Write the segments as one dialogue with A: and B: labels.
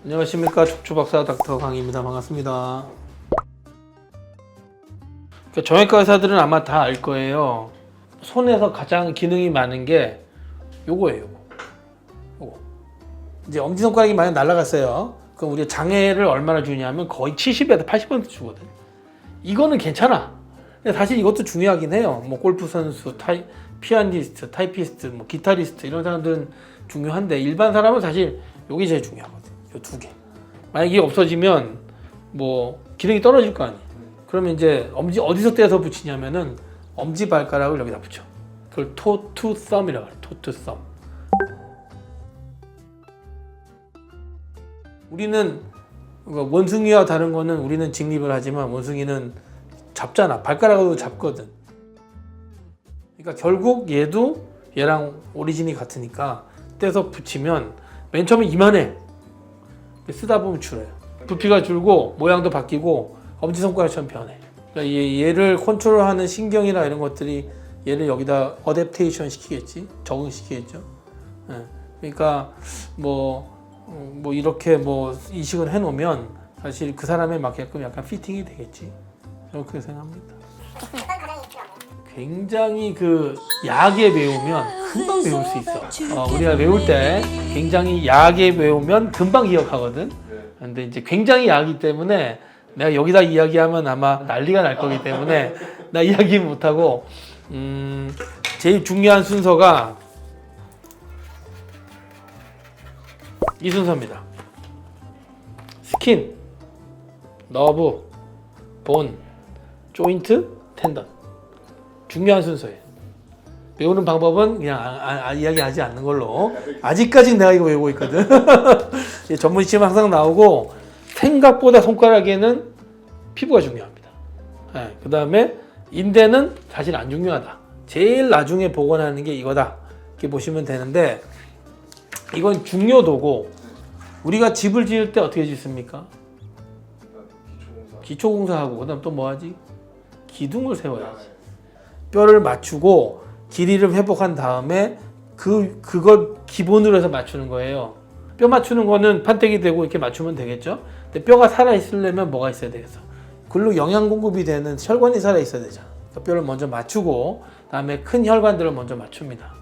A: 안녕하십니까, 척추박사 닥터 강희입니다. 반갑습니다. 그러니까 정형외과 의사들은 아마 다 알 거예요. 손에서 가장 기능이 많은 게 요거예요. 요거. 이제 엄지손가락이 만약 날아갔어요. 그럼 우리가 장애를 얼마나 주냐면 거의 70에서 80% 주거든. 이거는 괜찮아. 근데 사실 이것도 중요하긴 해요. 뭐 골프 선수, 피아니스트, 타이피스트, 뭐 기타리스트 이런 사람들은 중요한데 일반 사람은 사실 이게 제일 중요하거든. 요 두 개. 만약 이게 없어지면 뭐 기능이 떨어질 거 아니에요. 그러면 이제 엄지 어디서 떼서 붙이냐면은 엄지 발가락을 여기다 붙여. 그걸 toe to thumb이라고 해요. toe to thumb. 우리는 원숭이와 다른 거는 우리는 직립을 하지만 원숭이는 잡잖아. 발가락으로 잡거든. 그러니까 결국 얘도 얘랑 오리진이 같으니까 떼서 붙이면 맨 처음에 이만해. 쓰다 보면 줄어요. 부피가 줄고 모양도 바뀌고 엄지손가락처럼 변해. 그러니까 얘를 컨트롤하는 신경이나 이런 것들이 얘를 여기다 어댑테이션 시키겠지, 적응시키겠죠. 그러니까 뭐 이렇게 뭐 이식을 해놓으면 사실 그 사람에 맞게끔 약간 피팅이 되겠지. 그렇게 생각합니다. 굉장히 야하게 배우면 금방 배울 수 있어. 우리가 배울 때 굉장히 야하게 배우면 금방 기억하거든. 근데 이제 굉장히 야하기 때문에 내가 여기다 이야기하면 아마 난리가 날 거기 때문에 나 이야기 못하고 제일 중요한 순서가 이 순서입니다. 스킨, 너브, 본, 조인트, 텐던. 중요한 순서예요. 배우는 방법은 그냥 이야기하지 않는 걸로. 아직까지 내가 이거 외우고 있거든. 전문 시험 항상 나오고 생각보다 손가락에는 피부가 중요합니다. 그 다음에 인대는 사실 안 중요하다. 제일 나중에 복원하는 게 이거다. 이렇게 보시면 되는데 이건 중요도고 우리가 집을 지을 때 어떻게 짓습니까? 기초공사하고 그다음 또 뭐하지? 기둥을 세워야지. 뼈를 맞추고 길이를 회복한 다음에 그걸 기본으로 해서 맞추는 거예요. 뼈 맞추는 거는 판때기 대고 이렇게 맞추면 되겠죠. 근데 뼈가 살아 있으려면 뭐가 있어야 되겠어? 글로 영양 공급이 되는 혈관이 살아 있어야 되잖아. 그러니까 뼈를 먼저 맞추고 그다음에 큰 혈관들을 먼저 맞춥니다.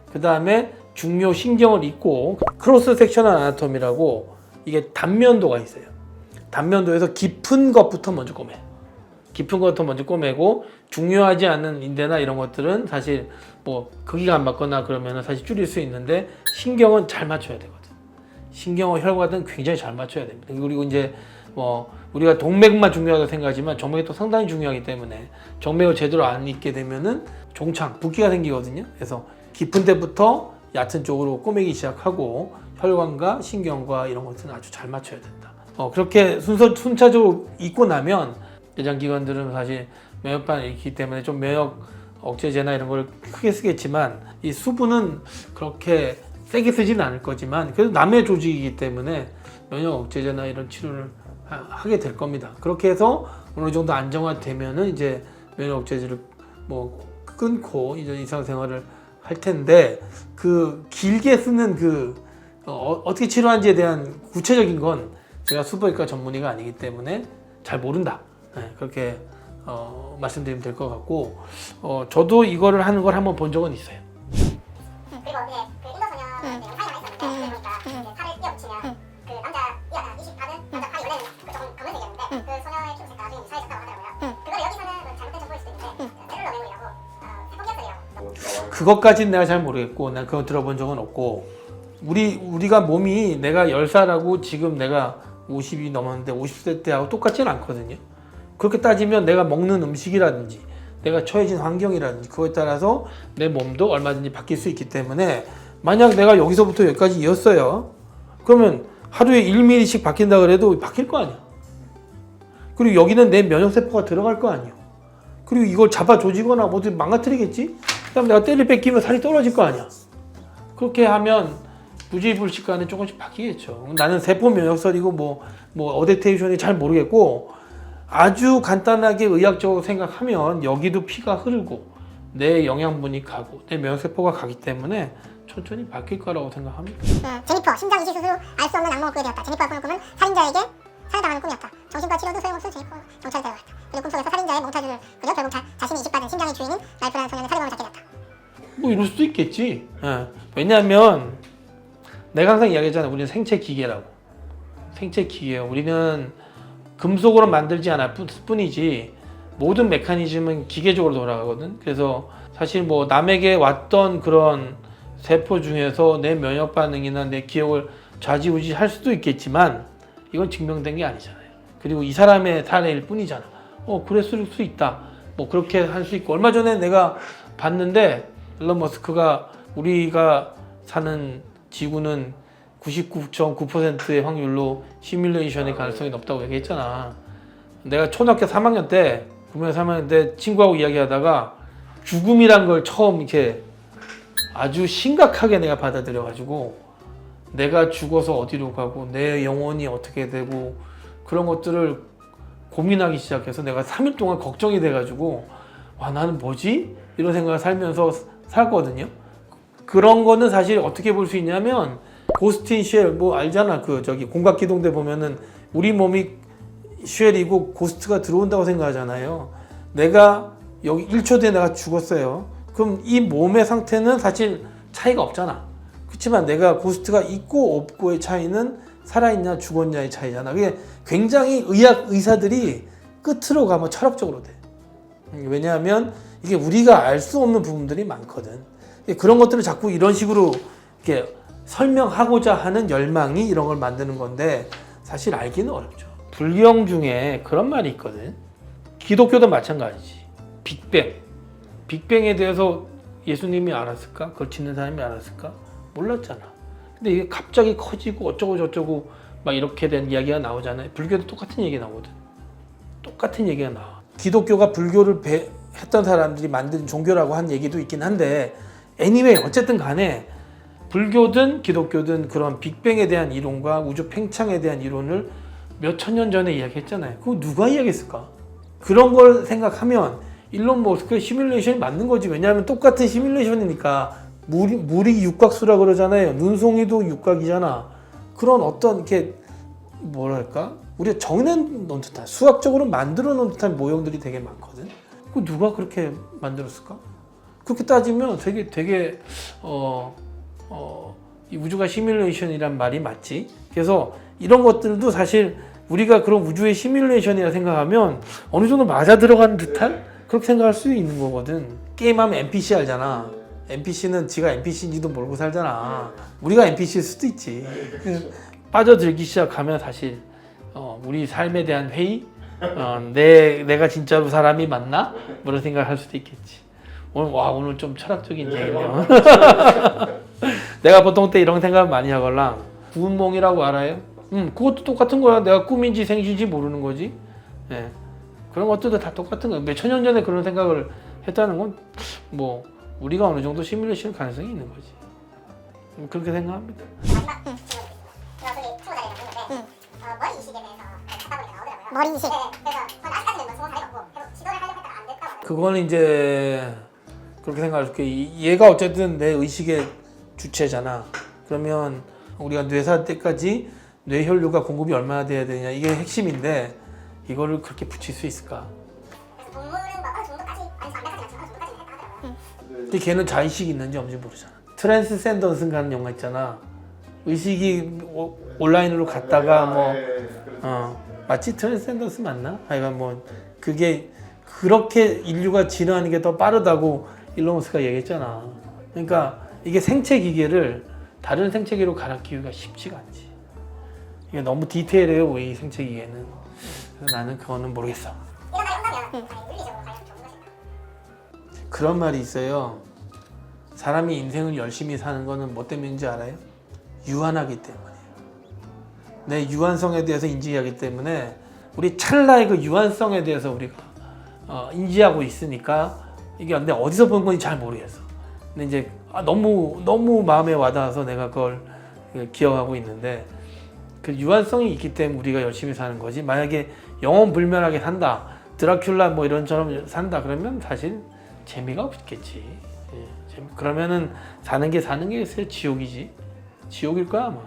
A: 그 다음에 중요 신경을 잇고 크로스 섹셔널 아나토미라고 이게 단면도가 있어요. 단면도에서 깊은 것부터 먼저 꼬매. 깊은 것부터 먼저 꼬매고 중요하지 않은 인대나 이런 것들은 사실 뭐 크기가 안 맞거나 그러면 사실 줄일 수 있는데 신경은 잘 맞춰야 되거든. 신경과 혈관은 굉장히 잘 맞춰야 됩니다. 그리고 이제 뭐 우리가 동맥만 중요하다고 생각하지만 정맥이 또 상당히 중요하기 때문에 정맥을 제대로 안 잇게 되면은 종창, 붓기가 생기거든요. 그래서 깊은 데부터 얕은 쪽으로 꼬매기 시작하고 혈관과 신경과 이런 것들은 아주 잘 맞춰야 된다. 그렇게 순차적으로 잇고 나면 대장기관들은 사실 면역반응이 있기 때문에 좀 면역 억제제나 이런 걸 크게 쓰겠지만 이 수분은 그렇게 세게 쓰지는 않을 거지만 그래도 남의 조직이기 때문에 면역 억제제나 이런 치료를 하게 될 겁니다. 그렇게 해서 어느 정도 안정화되면은 이제 면역 억제제를 뭐 끊고 이제 일상생활을 할 텐데 길게 쓰는 어떻게 치료하는지에 대한 구체적인 건 제가 수부외과 전문의가 아니기 때문에 잘 모른다. 그렇게 말씀드리면 될 것 같고 저도 이거를 하는 걸 한번 본 적은 있어요.
B: 그리고 그 인도소년 영상이 하나 있었는데 보니까 이제 살을 띄어 붙이면 그 남자 이하나 20반은 남자 팔이 원래는 조금 검은색이었는데 그 소녀의 피부색 나중에 이상해졌다고 하더라고요. 그걸 여기서는 잘못된 정보일 수도 있는데 셀룰러 메모리라고 세포기억들이에요.
A: 그것까지는 내가 잘 모르겠고 난 그거 들어본 적은 없고 우리가 몸이 내가 10살하고 지금 내가 50이 넘었는데 50세 때하고 똑같지는 않거든요. 그렇게 따지면 내가 먹는 음식이라든지 내가 처해진 환경이라든지 그거에 따라서 내 몸도 얼마든지 바뀔 수 있기 때문에 만약 내가 여기서부터 여기까지 이었어요. 그러면 하루에 1mm씩 바뀐다 그래도 바뀔 거 아니야. 그리고 여기는 내 면역세포가 들어갈 거 아니야. 그리고 이걸 잡아 조지거나 뭐든 망가뜨리겠지? 그 다음에 내가 때를 뺏기면 살이 떨어질 거 아니야. 그렇게 하면 부지불식간에 조금씩 바뀌겠죠. 나는 세포 면역설이고 뭐 어댑테이션이 잘 모르겠고 아주 간단하게 의학적으로 생각하면 여기도 피가 흐르고 내 영양분이 가고 내 면역세포가 가기 때문에 천천히 바뀔 거라고 생각합니다.
B: 제니퍼 심장 이식 수술 알 수 없는 악몽을 꾸게 되었다. 제니퍼가 꾸는 꿈은 살인자에게 살해당하는 꿈이었다. 정신과 치료도 소용없어 제니퍼가 경찰에 데려갔다. 그리고 꿈속에서 살인자의 몽타주를 그려 결국 자신이 이식받은 심장의 주인인 랄프라는 소년의 살해범을 잡게 됐다.
A: 뭐 이럴 수도 있겠지. 왜냐하면 내가 항상 이야기했잖아. 우리는 생체 기계라고. 생체 기계예요. 우리는 금속으로 만들지 않을 뿐이지 모든 메커니즘은 기계적으로 돌아가거든. 그래서 사실 뭐 남에게 왔던 그런 세포 중에서 내 면역 반응이나 내 기억을 좌지우지할 수도 있겠지만 이건 증명된 게 아니잖아요. 그리고 이 사람의 사례일 뿐이잖아. 그랬을 수 있다. 뭐 그렇게 할 수 있고 얼마 전에 내가 봤는데 일론 머스크가 우리가 사는 지구는 99.9%의 확률로 시뮬레이션의 가능성이 높다고 얘기했잖아. 내가 초등학교 3학년 때, 국민학교 3학년 때 친구하고 이야기하다가 죽음이란 걸 처음 이렇게 아주 심각하게 내가 받아들여가지고 내가 죽어서 어디로 가고 내 영혼이 어떻게 되고 그런 것들을 고민하기 시작해서 내가 3일 동안 걱정이 돼가지고 와 나는 뭐지? 이런 생각을 살면서 살거든요. 그런 거는 사실 어떻게 볼 수 있냐면 고스트 인 쉘 뭐 알잖아. 그 저기 공각기동대 보면은 우리 몸이 쉘이고 고스트가 들어온다고 생각하잖아요. 내가 여기 1초 뒤에 내가 죽었어요. 그럼 이 몸의 상태는 사실 차이가 없잖아. 그렇지만 내가 고스트가 있고 없고의 차이는 살아있냐 죽었냐의 차이잖아. 그게 굉장히 의사들이 끝으로 가면 철학적으로 돼. 왜냐하면 이게 우리가 알 수 없는 부분들이 많거든. 그런 것들을 자꾸 이런 식으로 이렇게 설명하고자 하는 열망이 이런 걸 만드는 건데 사실 알기는 어렵죠. 불경 중에 그런 말이 있거든. 기독교도 마찬가지지. 빅뱅에 대해서 예수님이 알았을까? 그걸 짓는 사람이 알았을까? 몰랐잖아. 근데 이게 갑자기 커지고 어쩌고 저쩌고 막 이렇게 된 이야기가 나오잖아요. 불교도 똑같은 얘기 나오거든. 똑같은 얘기가 나와. 기독교가 불교를 했던 사람들이 만든 종교라고 한 얘기도 있긴 한데 anyway 어쨌든 간에 불교든 기독교든 그런 빅뱅에 대한 이론과 우주 팽창에 대한 이론을 몇 천 년 전에 이야기했잖아요. 그거 누가 이야기했을까? 그런 걸 생각하면 일론 머스크의 시뮬레이션이 맞는 거지. 왜냐하면 똑같은 시뮬레이션이니까 물이 육각수라 그러잖아요. 눈송이도 육각이잖아. 그런 어떤 이렇게 뭐랄까 우리가 정해놓은 듯한 수학적으로 만들어 놓은 듯한 모형들이 되게 많거든. 그 누가 그렇게 만들었을까? 그렇게 따지면 되게 이 우주가 시뮬레이션이란 말이 맞지. 그래서 이런 것들도 사실 우리가 그런 우주의 시뮬레이션이라 생각하면 어느 정도 맞아 들어가는 듯한 그렇게 생각할 수 있는 거거든. 게임하면 NPC 알잖아. NPC는 지가 NPC인지도 모르고 살잖아. 우리가 NPC일 수도 있지. 빠져들기 시작하면 사실 우리 삶에 대한 회의, 내가 진짜로 사람이 맞나? 뭐 이런 생각을 할 수도 있겠지. 오늘 좀 철학적인 얘기네요. 내가 보통 때 이런 생각을 많이 하걸랑 구운몽이라고 알아요? 그것도 똑같은 거야. 내가 꿈인지 생신지 모르는 거지. 예. 그런 것들도 다 똑같은 거야. 몇천 년 전에 그런 생각을 했다는 건 뭐 우리가 어느 정도 시뮬레이션 가능성이 있는 거지. 그렇게 생각합니다.
B: 마지막 질문이 친구 자리에 있는데 머리 이식에 대해서 찾다 보니까 나오더라고요. 머리 이식. 네, 그래서 저는 아직까지는 뭐 성공 다 해봤고 계속 시도를 하려고 했다가 안 됐다고.
A: 그거는 이제 그렇게 생각할게. 얘가 어쨌든 내 의식의 주체잖아. 그러면 우리가 뇌사 때까지 뇌혈류가 공급이 얼마나 돼야 되냐 이게 핵심인데 이거를 그렇게 붙일 수 있을까?
B: 그래서 동물은 뭐 어느 정도까지 아니 완벽하지 않지만 어느 정도까지는 했다 하더라고요.
A: 근데 걔는 자의식이 있는지 없는지 모르잖아. 트랜스센던스라는 영화 있잖아. 의식이 온라인으로 갔다가 맞지? 트랜스센던스 맞나? 하여간 뭐 그게 그렇게 인류가 진화하는 게 더 빠르다고 일론 머스크가 얘기했잖아. 그러니까 이게 생체 기계를 다른 생체 기계로 갈아 끼우기가 쉽지가 않지. 이게 너무 디테일해요, 이 생체 기계는. 그래서 나는 그거는 모르겠어.
B: 이런 말이 온다면 윤리적으로 과연 좋은 것일까?
A: 그런 말이 있어요. 사람이 인생을 열심히 사는 거는 뭐 때문인지 알아요? 유한하기 때문이에요. 내 유한성에 대해서 인지하기 때문에 우리 찰나의 그 유한성에 대해서 우리가 인지하고 있으니까 이게 근데 어디서 본 건지 잘 모르겠어. 근데 이제 너무 마음에 와닿아서 내가 그걸 기억하고 있는데 그 유한성이 있기 때문에 우리가 열심히 사는 거지. 만약에 영원 불멸하게 산다, 드라큘라 뭐 이런처럼 산다 그러면 사실 재미가 없겠지. 그러면은 사는 게 지옥이지. 지옥일 거야 아마.